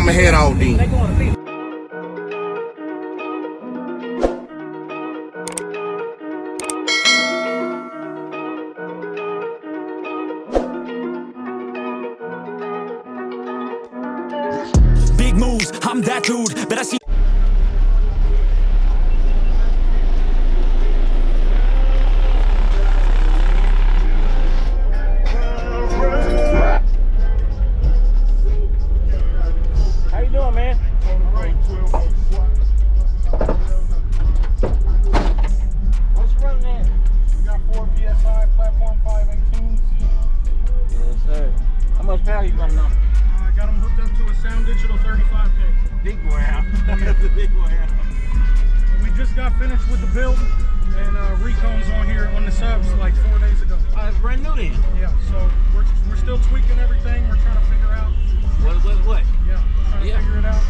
I'ma head out then. Big moves, I'm that dude, but I see. How you doing, man? All right. What's you running in? We got 4 PSI, platform 518s. Yes, sir. How much power you running on? I got them hooked up to a Sound Digital 35K. Big boy out. That's a big boy out. We just got finished with the build, and recombs on here on the subs like 4 days ago. Oh, it's brand new then. Yeah, so we're still tweaking everything. We're trying to figure out. What? Yeah, we're trying to figure it out.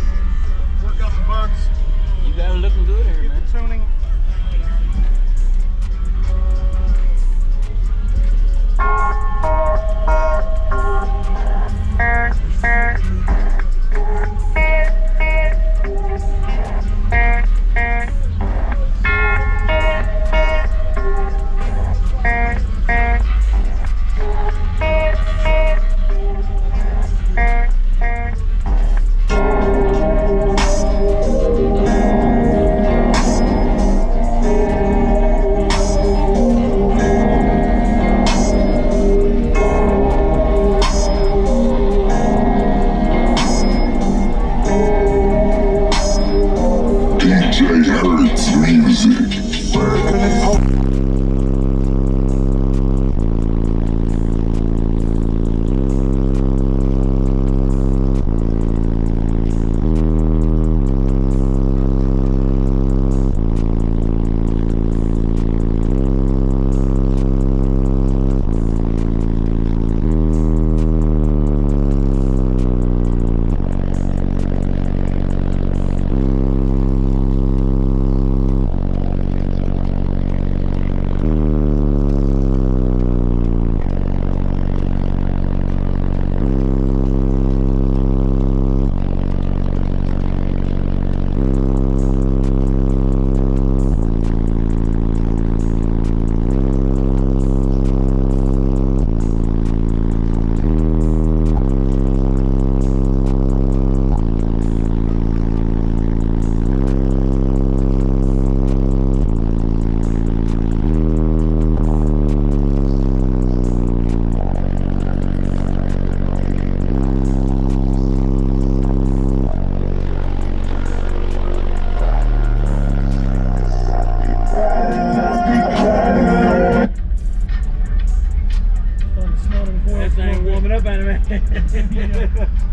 Work out the bugs. You got it looking good here, Get man. the tuning.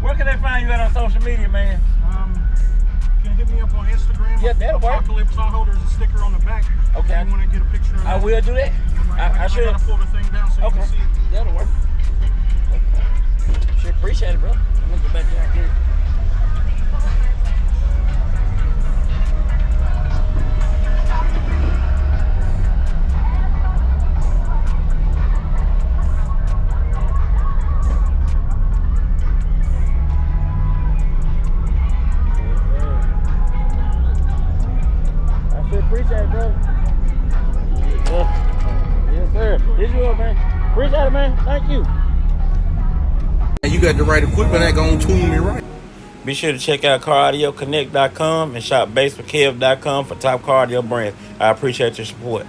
Where can they find you at on social media, man? You can hit me up on Instagram. Yeah, that'll work. Apocalypse Tahoe, there's a sticker on the back. Okay. If you want to get a picture of I that. will do that. I should. I gotta pull the thing down so you can see it. That'll work. Sure appreciate it, bro. I'm gonna go back there and get it. Appreciate it, bro. Yes, sir. This you up, man. Appreciate it, man. Thank you. And you got the right equipment that gonna tune me right. Be sure to check out CarAudioConnect.com and shop BASSWITHKEV.com for top car audio brands. I appreciate your support.